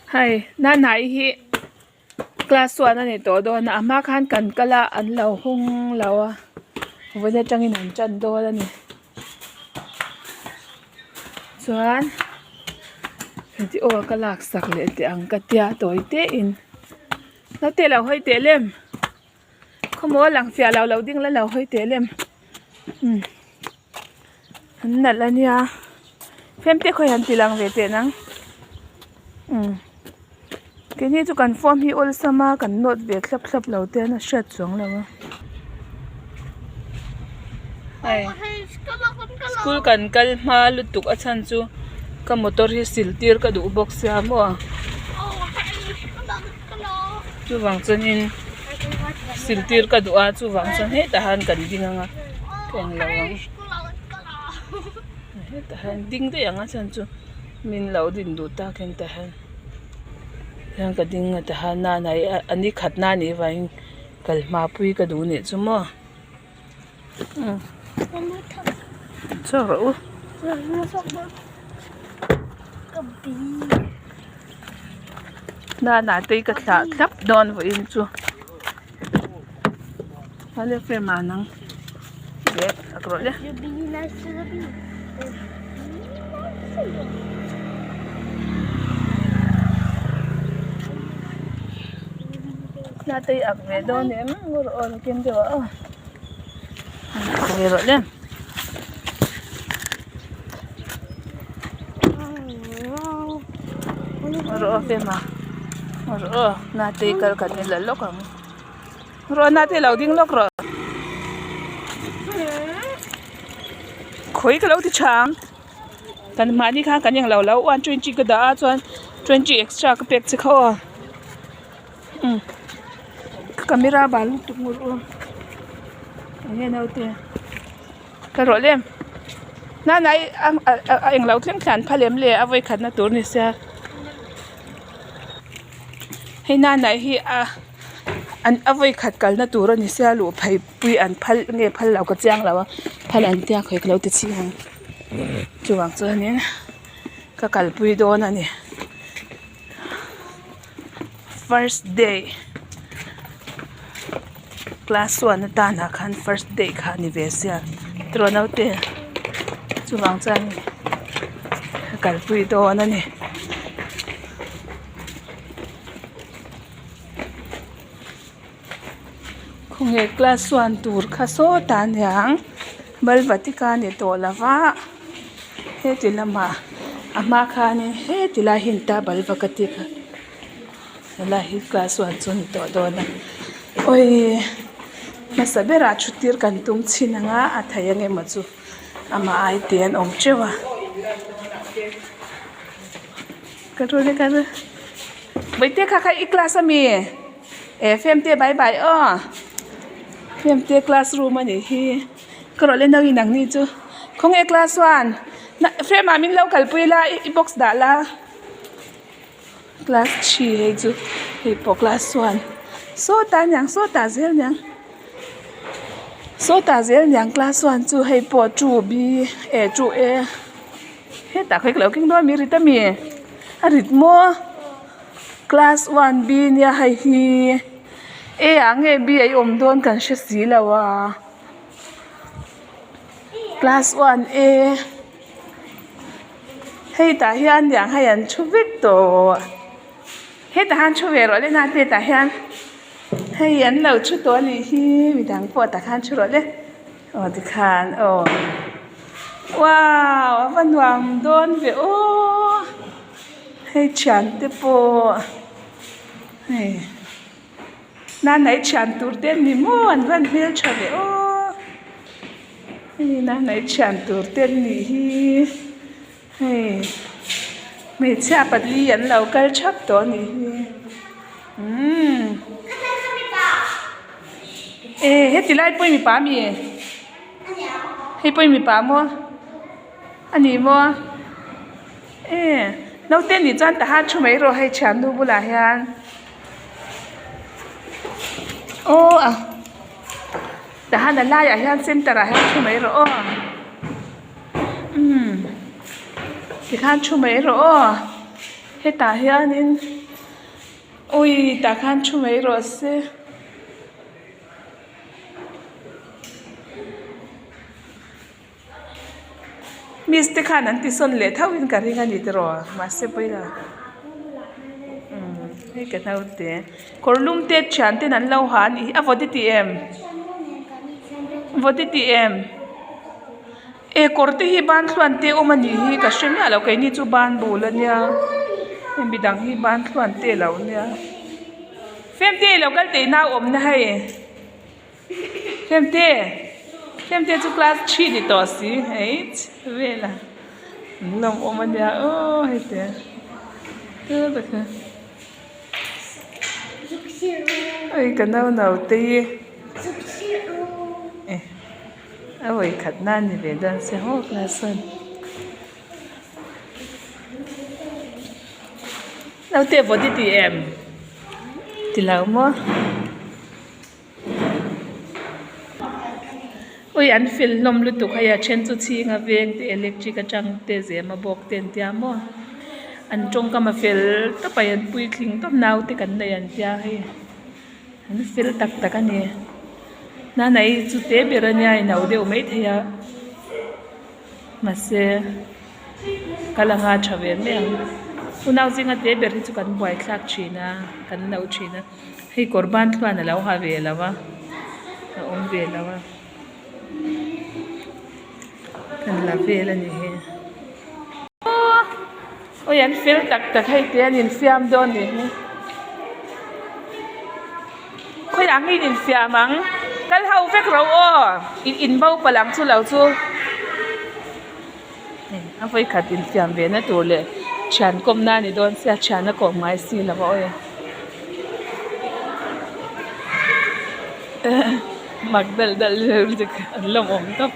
hay na nai hi class 1 ani to do na ama khan kan kala an lo hung lawa vone tangin an chan do ani chuan ti o kalak sak le te ang katia toy te in na te lo hoi te lem khomo lang fia lo ding la lo hoi te lem an nal ania fem te khoi han tilang ve te nang cái này chú cần form hi ol sama cần note về klap lâu te na shat chong lawa ai school kan kal ma lutuk a chan chu ka motor hi sil tir ka du box ya mo chu wang chen in sil tir ka du a chu wang chen he ta han kan ding anga keng lawa he ta han ding te anga chan chu min lo din du ta keng ta han yang ka ding ta han na nai ani khat na ni wain kal ma pui ka du ne chu mo sao rồi na tây cái thả thấp đòn với in chu nó lấy phê mà nắng đẹp rồi đấy na tây ạc về đòn em ngồi ở kiếm được về rồi đấy rồi phê mà rồi na tây cái này là lóc rồi na tây lâu đinh lóc rồi khối cái lâu thì chang cần mà đi khang cần yang lâu 120 cái đã chuan 20 extra cái pek chỉ khâu camera balu tuk nguru anh nào tiền cái rồi lên na này anh lâu thằng khăn phá lem le avoi khát na tour này xe hay na này hi anh avoi khát kal na tour này xe lụa phải pui anh phal nghe phal lâu cái giang lâu phal anh tia khơi lâu thì chi hông chú vàng cho nên cái kal pui đó nè first day class 1 ta na khan first day kha ni ve sia tro nau te chu wang chan kal pui do na ni khung e class 1 tur kha so tan yang bal vatika ni to lawa he tilama ama kha ni he tila hin ta bal vakati kha la hi class 1 chun to do na oi masabera chutir kan tum chinanga athayang e machu ama ai ten om chewa karone kan baite kha kha i class ami fm te bye bye fm te classroom ani hi karole nang inang ni chu khong e class 1 na frame amin lo kalpuila i box da la class 3 he chu he po class 1 so ta zel nyang class 1 chu hei po chu b e chu e he ta khoi lo king do mi rita mi arit mo class 1 b nia hai hi e ange b ai om don kan she si lawa class 1 a hei ta hian yang hai an chu vek to he ta han chu ve ro le na te ta hian hay anh lâu chút tối đi hi mình đang phụ ta khan chút rồi đấy thì khan wow văn hoàng đôn về hay chán thế po này na nãy chán tur tên ni mo anh văn hiếu cho về hay na nãy chán tur tên ni hi hay mình cha bật ly anh lâu cái chấp đó ni hết tilai poi mi pa mi hết poi mi pa mo ani mo nấu tên thì chọn ta hát chú mấy rồi hay chán nu bula hian ta hát là lai hian center hian chú mấy rồi thì hát chú mấy rồi Heta hianin ui ta khan thu mai ro se Miste khan an ti son le thawin ka ringa ni te ro ma se poila hei ka nau te korlum te chan te nan lo han I avodi ti em vodi ti em e korte hi ban thluan te omani hi ka shemya lo kai ni chu ban bol ania bidang hi ban thluan te lo nia fem te lo kal te na om na hai fem te chu class 3 ni to si hei vela nom omania o hete te ka ai ka nau te ôi khát nan thì về đơn sẽ hốt là sơn đâu tiệm vào đi em thì lâu mà ôi anh phil nom lúc tục hay chen tu chi ngà veng thì electric cái trăng tê dễ mà bọc tiền tiêm mà anh trông cái mà phil tất phải anh bùi kling tất nào thì cần đây anh tia hay anh phil tắc tắc anh nè na này chú tế bị ra nhà nào đều mấy thầy à mà sẽ cái là ngã trở về mấy anh u nào gì ngã tế bị thì chú cần bồi khác chuyện à cần nấu chuyện à hay korban thuan là lâu hà về là va ông về là va cần là về là như thế ôi anh phil tắc tắc hay thế anh phim đón đi khơi đáng đi anh phim mắng cái hậu phép rau o in bao pa lang chu lau chu a voi khat in fiam ve na tur le chan kom na ni don sia chan na ko mai si la oi mag dal dik lom om top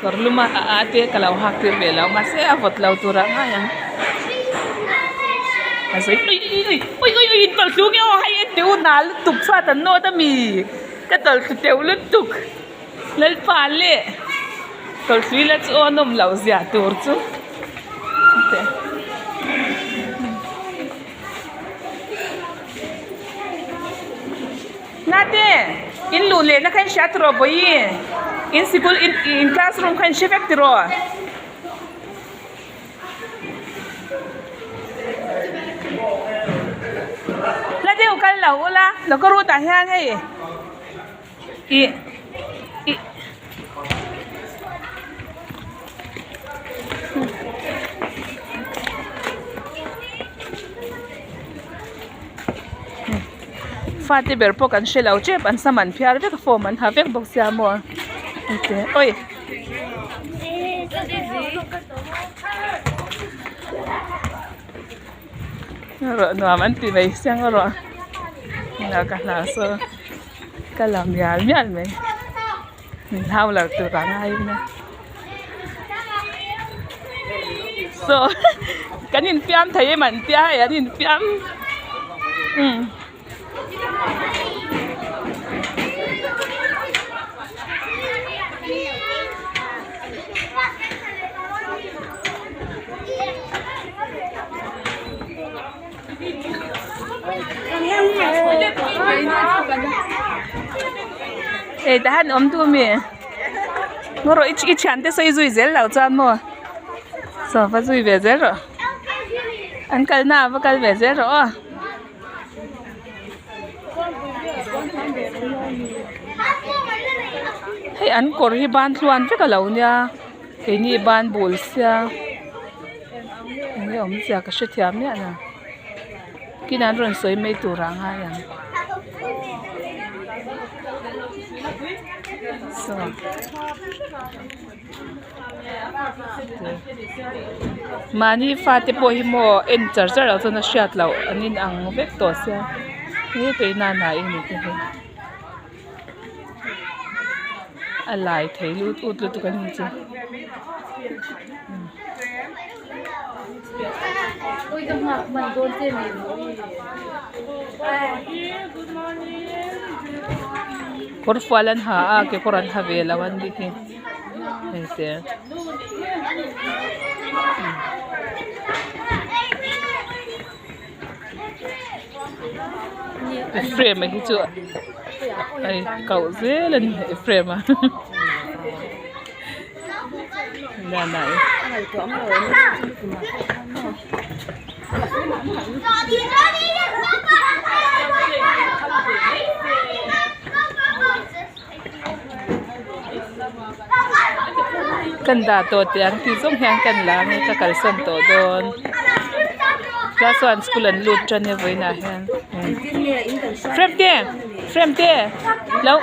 korluma ate kalau hak tir be lau ma se avot lau tura nga yang asai oi in tol chu nge hai en teu na lu tup fa tan no ta mi cái tol teu lu tuk lel pa le tol sui la chu onom lau zia tur chu te nate in lu le na kan shat ro boi in school in classroom kan shefek ro la deu kan lau la lo ko ru ta hian hei i Fati berpo kan shelau chep an saman phiar vek form an havek bok sia mo okay oi rồi nó ăn thì vậy xem rồi là cả là sơ cái làm nhà miết vậy mình thao là từ cả ngày nè so cái nhìn phim thấy mình tia hay nhìn phim ê ta ôm tu mi nó rồi ít chán thế xây rồi dễ lão chan mà sao phải rồi về dễ rồi anh cái nào phải cái về dễ rồi hay anh có hi ban thuan phải cái lão nha cái ni ban bol xia anh ông xia cái shit thiam nhá nè cái nào rồi soi mấy tủ rang hay à so mani fate po hi mo en charger al chona shat lo anin ang vek to sia ni pe na na in ni ke alai thei lut ut lut kan ni chu oi ka mak man don te mi good morning kor falan ha ke koran ha vela wan di ke ese Frame cái chỗ ấy cậu dễ lên frame à nhà này kan da to tiang ti zong hang kan la nge ka kal son to don class 1 school an lut tran ne voi na hen frame te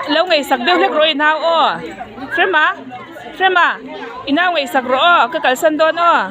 lâu ngày sak bel lek roi na o frame à ina ngày sak ro o ka kal son don o